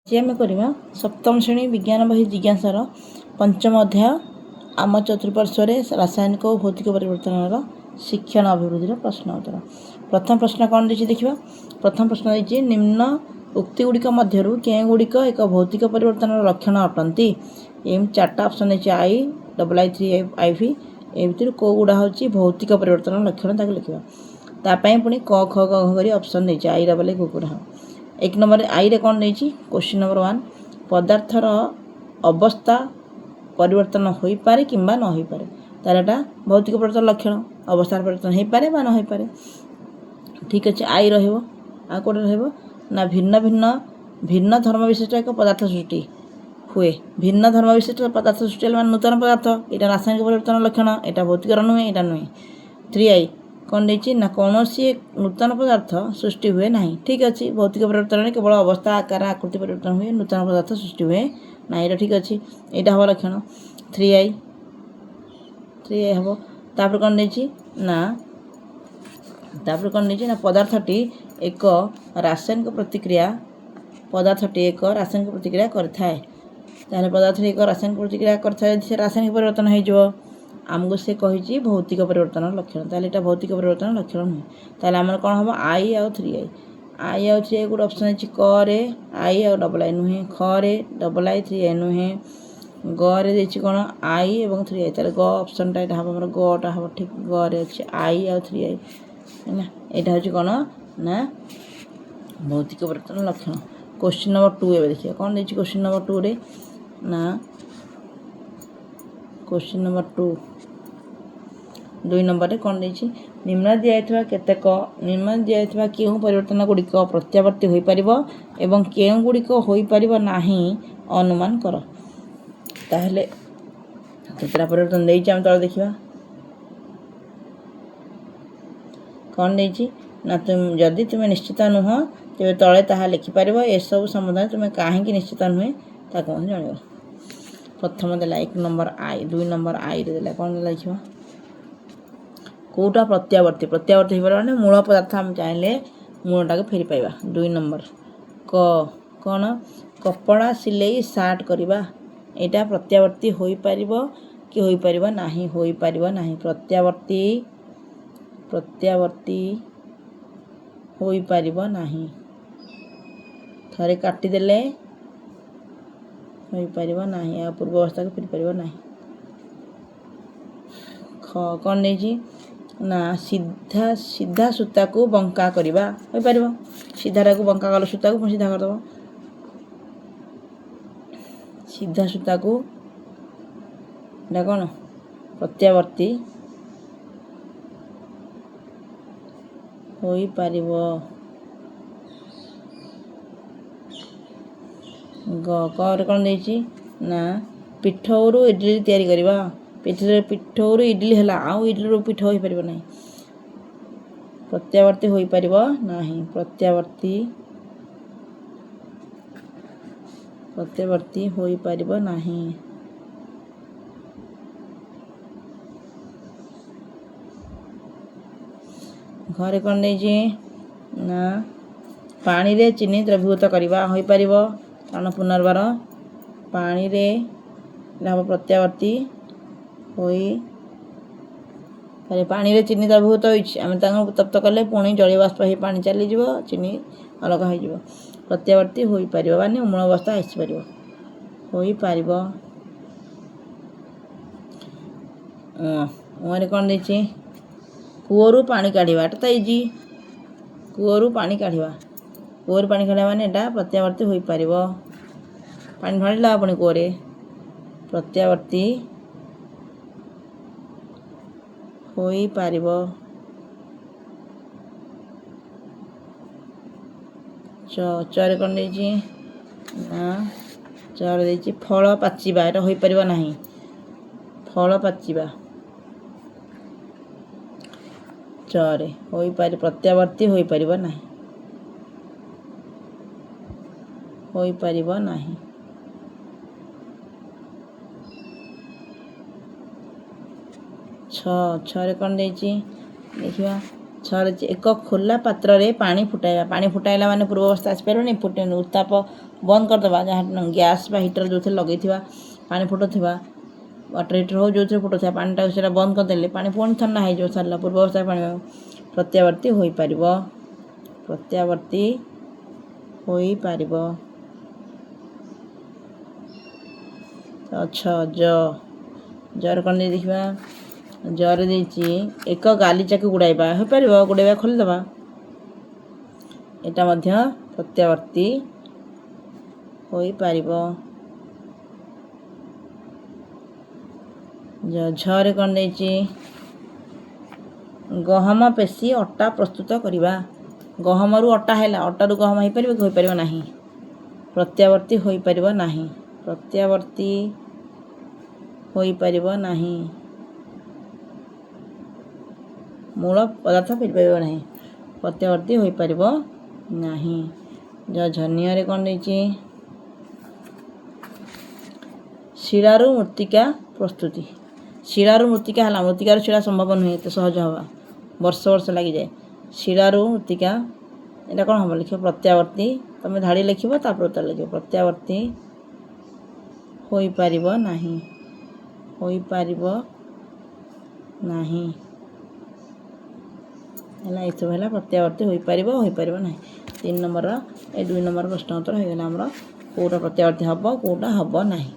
जे आम करवा सप्तम श्रेणी विज्ञान बही जिज्ञासार पंचम अध्याय आम चतुर्पार्श्व रासायनिक और भौतिक परिवर्तन शिक्षण अभिवृद्धि प्रश्न उत्तर। प्रथम प्रश्न कौन देखिए देखा। प्रथम प्रश्न देखिए निम्न उक्ति गुड़िक मध्य कें गुड़िक एक भौतिक परिवर्तन लक्षण अटंती। एम चार्टा ऑप्शन देखिए आई डबल आई थ्री आई भी ए भर कौ गुड़ा हूँ भौतिक परिवर्तन लक्षण ताक लिखा। तापाई पुणी क ख ग घ ऑप्शन देखिए आई डबल आई गुड़ा। एक नंबर आई रे कौन नहीं क्वेश्चन नंबर 1 पदार्थर अवस्था परिवर्तन हो पारे कि न हो पारे तार भौतिक परिवर्तन लक्षण अवस्था परिवर्तन हो पारे न हो पारे। ठीक अच्छे आई रोटे ना भिन्न भिन्न भिन्न धर्म विशिष्ट एक पदार्थ सृष्टि हुए। भिन्न धर्म विशिष्ट पदार्थ सृष्टि मान नूतन पदार्थ यहाँ रासायनिक परिवर्तन लक्षण यहाँ भौतिक नुहे यहाँ नुहे। 3 कौन देखिए ना कौन सी नूतन पदार्थ सृष्टि हुए ना। ठीक अच्छे भौतिक परिवर्तन केवल अवस्था आकार आकृति परिवर्तन हुए नूतन पदार्थ सृष्टि हुए ना। ये ठीक अच्छे यहाँ हम लक्षण 3 हम तापर कौन देखिए ना तापर कौन देखिए ना पदार्थटी एक रासायनिक प्रतिक्रिया पदार्थटी एक रासायनिक प्रतिक्रिया करथाए। ताहले पदार्थ एक रासायनिक प्रतिक्रिया करथाए से रासायनिक परिवर्तन हो आमको से कही भौतिक परिवर्तन लक्षण ताहले एटा भौतिक परिवर्तन लक्षण नुहे। ताहले आमर कौन हम आई आउ 3 आई आउ 3 गोटे ऑप्शन अच्छी क रे आई आउ डबल आई नुहे ख रे डबल आई 3 आई नुहे ग रे देखिए कौन आई एवं 3 आई ताहले ग ऑप्शन टा हम हमर ग टा हम ठीक ग रे अच्छे आई आउ 3 आई है ना। यहाँ हूँ कौन ना भौतिक परिवर्तन लक्षण। क्वेश्चन नंबर 2 ए देखिए कौन देखिए क्वेश्चन नंबर 2 रे ना क्वेश्चन नंबर 2 नंबर रे कौन देखिए निम्न दिया केतेक निम्न दिया केउं परिवर्तन गुड़िक प्रत्यावर्ती हो पारिबो एवं केउं गुड़िक हो पारिबो नाही अनुमान कर। ताहले केतरा परिवर्तन देइछि हम तळ देखिबा। कौन देखिए ना तुम जदि तुम्हें निश्चित नुह तेरे तले ताहा लिखिपार ए सब संबंध तुम्हें कहीं निश्चित नुहे ताको जान। प्रथम देला 1 नंबर आई 2 नंबर आई रे देला कौन लिखा कौटा प्रत्यावर्ती प्रत्यावर्ती हो पारे मूल पदार्थ हम चाहिए मूलटा को फेरी पाइबा। 2 नंबर क कौन कपड़ा सिलाई सार्ट करवा यहाँ प्रत्यावर्ती हो पारिबो कि हो पारिबो नाही हो पारिबो नाही प्रत्यावर्ती प्रत्यावर्ती हो पारिबो नाही थरे काटिदेले हो पारिबो नाही आ पूर्व अवस्था को फेरी पारिबो नाही। ख कौन नहीं ना सीधा सीधा सूता को बंका करवा हो पारिबो सीधा को बंका कल सूता को सीधा करदेव सीधा सूता को कौन प्रत्यावर्ती हो पारिबो। गर कौन देखिए ना पिठौरू इडली तैयारी करवा पिठौरू इडली है आउ इडली पिठ हो पार ना प्रत्यावर्ती हो पार ना प्रत्यावर्ती प्रत्यावर्ती हो पार ना। घरे कौन देखिए ना पानी रे चीनी द्रवीभूत करवा हो पार कारण पुनर्बार पानी रे हम प्रत्यावर्ती हो पानी रे चीनी द्रवीभूत होम तप्त कले पुणी जलीय बाष्प हो पानी चली चीनी अलग हो प्रत्यावर्ती हो पार माने मूल अवस्था आसीपर हो पार। कौन देखिए कूअरू पानी काढ़ा तो इजी कूअरू पानी काढ़ा कूअरू पानी काढ़ा माने एटा प्रत्यावर्ती हो पार पानी ढाला अपनी कूअरे प्रत्यावर्ती हो पार। चरे कौन देखिए ना चर देखिए फल पाचिबा एटा हो पार ना फल पाचिबा चरे हो पार प्रत्यावर्ती हो पार ना हो पार ना। छरे कौन देखिए देखिए ଛଅରେ ଏକ ଖୋଲା ପାତ୍ରରେ ପାଣି ଫୁଟାଇବା। ପାଣି ଫୁଟାଇଲା ମାନେ ପୂର୍ବ ଅବସ୍ଥା ଆସିପାରିବନି, ଫୁଟେନି। ଉତ୍ତାପ ବନ୍ଦ କରିଦେବା, ଯାହା ଗ୍ୟାସ୍ ବା ହିଟର ଯେଉଁଥିରେ ଲଗେଇଥିବା ପାଣି ଫୁଟୁଥିବା, ୱାଟର ହିଟର ହେଉ ଯେଉଁଥିରେ ଫୁଟୁଥିବା ପାଣିଟାକୁ ସେଇଟା ବନ୍ଦ କରିଦେଲେ ପାଣି ପୁଣି ଥଣ୍ଡା ହେଇଯିବ, ସରିଲା। ପୂର୍ବ ଅବସ୍ଥାରେ ପାଣି ପ୍ରତ୍ୟାବର୍ତ୍ତୀ ହୋଇପାରିବ। ପ୍ରତ୍ୟାବର୍ତ୍ତୀ ହୋଇପାରିବ। ଜରେ କ'ଣ ଦେଇ ଦେଖିବା? ଜରେ ଦେଇଛି ଏକ ଗାଲିଚାକୁ ଗୁଡ଼ାଇବା। ହୋଇପାରିବ, ଗୁଡ଼ାଇବା ଖୋଲିଦେବା। ଏଇଟା ମଧ୍ୟ ପ୍ରତ୍ୟାବର୍ତ୍ତୀ ହୋଇପାରିବ। ଝରେ କ'ଣ ଦେଇଛି? ଗହମ ପେଶି ଅଟା ପ୍ରସ୍ତୁତ କରିବା। ଗହମରୁ ଅଟା ହେଲା, ଅଟାରୁ ଗହମ ହୋଇପାରିବ କି? ହୋଇପାରିବ ନାହିଁ। ପ୍ରତ୍ୟାବର୍ତ୍ତୀ ହୋଇପାରିବ ନାହିଁ। ପ୍ରତ୍ୟାବର୍ତ୍ତୀ ହୋଇପାରିବ ନାହିଁ। ମୂଳ ପଦାର୍ଥ ଫେରିପାରିବ ନାହିଁ। ପ୍ରତ୍ୟାବର୍ତ୍ତୀ ହୋଇପାରିବ ନାହିଁ। ନିଅରେ କ'ଣ ଦେଇଛି? ଶିଳାରୁ ମୃତ୍ତିକା ପ୍ରସ୍ତୁତି। ଶିଳାରୁ ମୃତ୍ତିକା ହେଲା, ମୃତ୍ତିକାରୁ ଶିଳା ସମ୍ଭବ ନୁହେଁ, ଏତେ ସହଜ ହେବା, ବର୍ଷ ଲାଗିଯାଏ। ଶିଳାରୁ ମୃତ୍ତିକା, ଏଇଟା କ'ଣ ହେବ? ଲେଖିବ ପ୍ରତ୍ୟାବର୍ତ୍ତୀ। ତୁମେ ଧାଡ଼ି ଲେଖିବ, ତାପରେ ଉତ୍ତର ଲେଖିବ। ପ୍ରତ୍ୟାବର୍ତ୍ତୀ ହୋଇପାରିବ ନାହିଁ। ହୋଇପାରିବ ନାହିଁ ହେଲା। ଏସବୁ ହେଲା ପ୍ରତ୍ୟାବର୍ତ୍ତୀ ହୋଇପାରିବ, ହୋଇପାରିବ ନାହିଁ। 3 ନମ୍ବରର, 2 ନମ୍ବର ପ୍ରଶ୍ନ ଉତ୍ତର ହୋଇଗଲା ଆମର। କେଉଁଟା ପ୍ରତ୍ୟାବର୍ତ୍ତୀ ହେବ, କେଉଁଟା ହେବ ନାହିଁ।